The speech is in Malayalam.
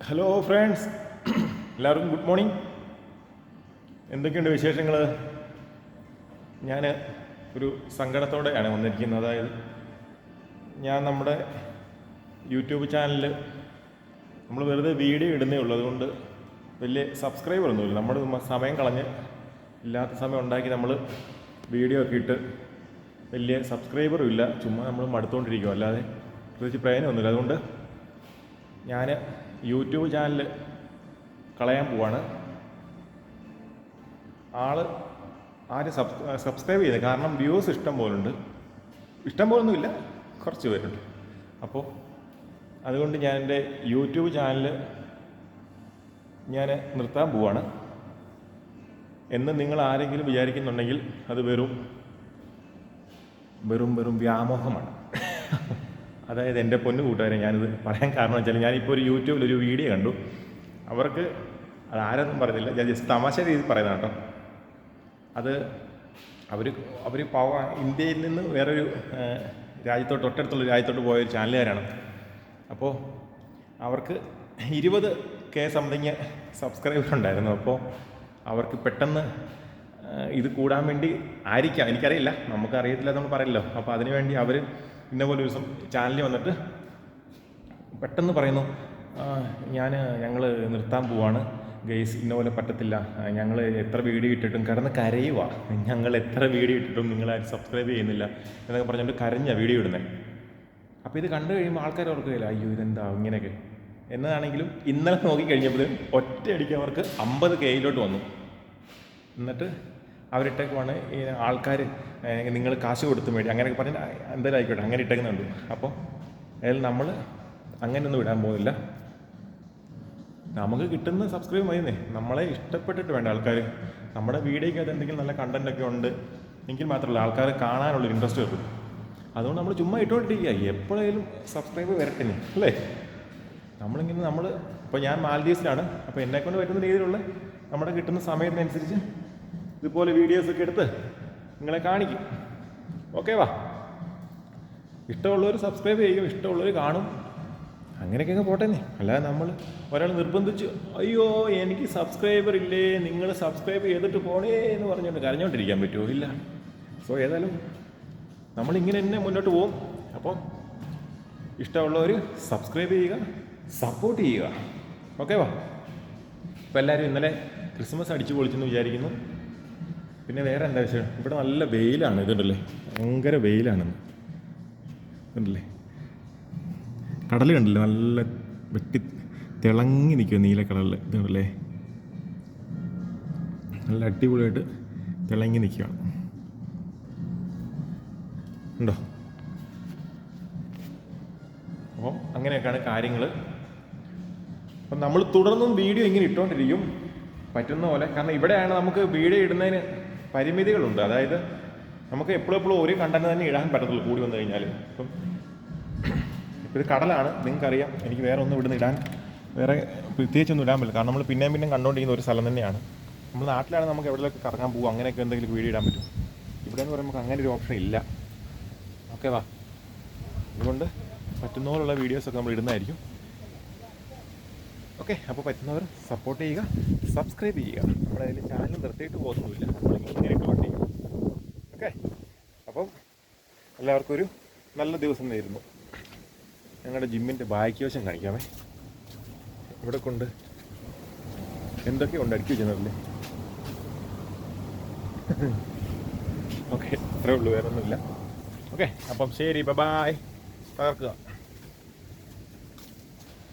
ഹലോ ഫ്രണ്ട്സ്, എല്ലാവർക്കും ഗുഡ് മോർണിംഗ്. എന്തൊക്കെയുണ്ട് വിശേഷങ്ങൾ? ഞാൻ ഒരു സങ്കടത്തോടെയാണ് വന്നിരിക്കുന്നത്. അതായത് ഞാൻ നമ്മുടെ യൂട്യൂബ് ചാനലിൽ നമ്മൾ വെറുതെ വീഡിയോ ഇടുന്നേ ഉള്ളൂ. അതുകൊണ്ട് വലിയ സബ്സ്ക്രൈബർ ഒന്നുമില്ല. നമ്മൾ സമയം കളഞ്ഞ് ഇല്ലാത്ത സമയം ഉണ്ടാക്കി നമ്മൾ വീഡിയോ ഒക്കെ ഇട്ട് വലിയ സബ്സ്ക്രൈബറും ഇല്ല. ചുമ്മാ നമ്മൾ മടുത്തുകൊണ്ടിരിക്കും, അല്ലാതെ പ്രത്യേകിച്ച് പ്രയോജനമൊന്നുമില്ല. അതുകൊണ്ട് ഞാൻ യൂട്യൂബ് ചാനൽ കളയാൻ പോവാണ്. ആരും സബ്സ്ക്രൈബ് ചെയ്തത് കാരണം വ്യൂസ് ഇഷ്ടം പോലുണ്ട്. ഇഷ്ടം പോലൊന്നുമില്ല, കുറച്ച് പേരുണ്ട്. അപ്പോൾ അതുകൊണ്ട് ഞാൻ എൻ്റെ യൂട്യൂബ് ചാനൽ ഞാൻ നിർത്താൻ പോവാണ് എന്ന് നിങ്ങൾ ആരെങ്കിലും വിചാരിക്കുന്നുണ്ടെങ്കിൽ അത് വെറും വ്യാമോഹമാണ്. അതായത് എൻ്റെ പൊന്നു കൂട്ടുകാരെ, ഞാനിത് പറയാൻ കാരണം വെച്ചാൽ ഞാനിപ്പോൾ ഒരു യൂട്യൂബിലൊരു വീഡിയോ കണ്ടു. അവർക്ക് അത് ആരൊന്നും പറയുന്നില്ല, ഞാൻ ജസ്റ്റ് തമാശ രീതിയിൽ പറയുന്നത് കേട്ടോ. അത് അവർ ഇന്ത്യയിൽ നിന്ന് വേറൊരു തൊട്ടടുത്തുള്ള രാജ്യത്തോട്ട് പോയ ഒരു ചാനലുകാരാണ്. അപ്പോൾ അവർക്ക് 20K സംതിങ് സബ്സ്ക്രൈബർ ഉണ്ടായിരുന്നു. അപ്പോൾ അവർക്ക് പെട്ടെന്ന് ഇത് കൂടാൻ വേണ്ടി ആയിരിക്കാം, എനിക്കറിയില്ല, നമുക്കറിയത്തില്ല, നമ്മൾ പറയല്ലോ. അപ്പോൾ അതിനു വേണ്ടി അവർ ഇന്ന പോലെ ഒരു ദിവസം ചാനലിൽ വന്നിട്ട് പെട്ടെന്ന് പറയുന്നു, ഞങ്ങൾ നിർത്താൻ പോവാണ് ഗെയ്സ്, ഇന്ന പോലെ പറ്റത്തില്ല, ഞങ്ങൾ എത്ര വീഡിയോ ഇട്ടിട്ടും കിടന്ന് കരയുക, ഞങ്ങൾ എത്ര വീഡിയോ ഇട്ടിട്ടും നിങ്ങളാരും സബ്സ്ക്രൈബ് ചെയ്യുന്നില്ല എന്നൊക്കെ പറഞ്ഞുകൊണ്ട് കരഞ്ഞ വീഡിയോ ഇടുന്നത്. അപ്പോൾ ഇത് കണ്ടു കഴിയുമ്പോൾ ആൾക്കാർ ഓർക്കുകയില്ല, അയ്യോ ഇതെന്താ ഇങ്ങനെയൊക്കെ എന്നതാണെങ്കിലും ഇന്നലെ നോക്കിക്കഴിഞ്ഞപ്പോൾ ഒറ്റയടിക്ക് അവർക്ക് 50Kയിലോട്ട് വന്നു. എന്നിട്ട് അവരിട്ടേക്കുവാണ് ഈ ആൾക്കാർ, നിങ്ങൾ കാശ് കൊടുത്ത് മേടി അങ്ങനെയൊക്കെ പറഞ്ഞാൽ എന്തായാലും ആയിക്കോട്ടെ, അങ്ങനെ ഇട്ടേക്കുന്നുണ്ട്. അപ്പോൾ അതിൽ നമ്മൾ അങ്ങനെയൊന്നും ഇടാൻ പോകുന്നില്ല. നമുക്ക് കിട്ടുന്ന സബ്സ്ക്രൈബ് മതിയെന്നേ. നമ്മളെ ഇഷ്ടപ്പെട്ടിട്ട് വേണ്ട ആൾക്കാർ, നമ്മുടെ വീഡിയോയ്ക്ക് അത് എന്തെങ്കിലും നല്ല കണ്ടൻറ്റൊക്കെ ഉണ്ട് എങ്കിൽ മാത്രമല്ല ആൾക്കാർ കാണാനുള്ള ഇൻട്രസ്റ്റ് വരും. അതുകൊണ്ട് നമ്മൾ ചുമ്മാ ഇട്ടുകൊണ്ടിരിക്കുക, എപ്പോഴേലും സബ്സ്ക്രൈബ് വരട്ടെ അല്ലേ. നമ്മളിങ്ങനെ ഇപ്പോൾ ഞാൻ മാൽദീവ്സിലാണ്. അപ്പോൾ എന്നെക്കൊണ്ട് പറ്റുന്ന രീതിയിലുള്ള നമ്മുടെ കിട്ടുന്ന സമയത്തിനനുസരിച്ച് ഇതുപോലെ വീഡിയോസൊക്കെ എടുത്ത് നിങ്ങളെ കാണിക്കും. ഓക്കെ വാ, ഇഷ്ടമുള്ളവർ സബ്സ്ക്രൈബ് ചെയ്യും, ഇഷ്ടമുള്ളവർ കാണും, അങ്ങനെയൊക്കെ അങ്ങ് പോട്ടേന്നേ. അല്ലാതെ നമ്മൾ ഒരാൾ നിർബന്ധിച്ച് അയ്യോ എനിക്ക് സബ്സ്ക്രൈബർ ഇല്ലേ, നിങ്ങൾ സബ്സ്ക്രൈബ് ചെയ്തിട്ട് പോണേ എന്ന് പറഞ്ഞുകൊണ്ട് കരഞ്ഞുകൊണ്ടിരിക്കാൻ പറ്റുമോ? ഇല്ല. സോ ഏതായാലും നമ്മളിങ്ങനെ തന്നെ മുന്നോട്ട് പോകും. അപ്പം ഇഷ്ടമുള്ളവർ സബ്സ്ക്രൈബ് ചെയ്യുക, സപ്പോർട്ട് ചെയ്യുക. ഓക്കെ വാ. അപ്പോൾ എല്ലാവരും ഇന്നലെ ക്രിസ്മസ് അടിച്ചു പൊളിച്ചെന്ന് വിചാരിക്കുന്നു. പിന്നെ വേറെ എന്താ വിഷയം, ഇവിടെ നല്ല വെയിലാണ്. ഇതുണ്ടല്ലേ, ഭയങ്കര വെയിലാണെന്ന് ഉണ്ടല്ലേ. കടൽ കണ്ടില്ലേ, നല്ല വെട്ടി തിളങ്ങി നിൽക്കുക നീല കളറിൽ. ഇതുണ്ടല്ലേ, നല്ല അടിപൊളിയായിട്ട് തിളങ്ങി നിൽക്കുകയാണ്. ഉണ്ടോ? അപ്പോൾ അങ്ങനെയൊക്കെയാണ് കാര്യങ്ങൾ. അപ്പം നമ്മൾ തുടർന്നും വീഡിയോ ഇങ്ങനെ ഇട്ടുകൊണ്ടിരിക്കും പറ്റുന്ന പോലെ. കാരണം ഇവിടെയാണ് നമുക്ക് വീഡിയോ ഇടുന്നതിന് പരിമിതികളുണ്ട്. അതായത് നമുക്ക് എപ്പോഴും ഒരു കണ്ടന്റ് തന്നെ ഇടാൻ പറ്റത്തുള്ളൂ കൂടി വന്നു കഴിഞ്ഞാൽ. ഇപ്പം ഇത് കടലാണ്, നിങ്ങൾക്കറിയാം. എനിക്ക് വേറെ ഒന്നും ഇവിടുന്ന് ഇടാൻ വേറെ പ്രത്യേകിച്ചൊന്നും ഇടാൻ പറ്റില്ല. കാരണം നമ്മൾ പിന്നെയും കണ്ടുകൊണ്ടിരിക്കുന്ന ഒരു സ്ഥലം തന്നെയാണ്. നമ്മൾ നാട്ടിലാണ് നമുക്ക് എവിടെയൊക്കെ കറങ്ങാൻ പോകും, അങ്ങനെയൊക്കെ എന്തെങ്കിലും വീഡിയോ ഇടാൻ പറ്റും. ഇവിടെ എന്ന് പറയുമ്പോൾ അങ്ങനെ ഒരു ഓപ്ഷൻ ഇല്ല. ഓക്കെ വാ. അതുകൊണ്ട് പറ്റുന്ന പോലുള്ള വീഡിയോസൊക്കെ നമ്മൾ ഇടുന്നതായിരിക്കും. ഓക്കെ, അപ്പോൾ പറ്റുന്നവർ സപ്പോർട്ട് ചെയ്യുക, സബ്സ്ക്രൈബ് ചെയ്യുക. നമ്മുടെ അതിൽ ചാനൽ നിർത്തിയിട്ട് പോകുന്നില്ല, നമ്മളിങ്ങനെ ഇട്ടുകൊണ്ട് ചെയ്യും. ഓക്കെ, അപ്പം എല്ലാവർക്കും ഒരു നല്ല ദിവസം നേരുന്നു. ഞങ്ങളുടെ ജിമ്മിൻ്റെ ബാക്ക് വശം കാണിക്കാമേ. ഇവിടെ കൊണ്ട് എന്തൊക്കെയുണ്ട് അടുക്കി വെച്ചതല്ലേ. ഓക്കെ, അത്രേ ഉള്ളൂ, വേറെ ഒന്നുമില്ല. ഓക്കെ, അപ്പം ശരി, ബൈ. തകർക്കുക.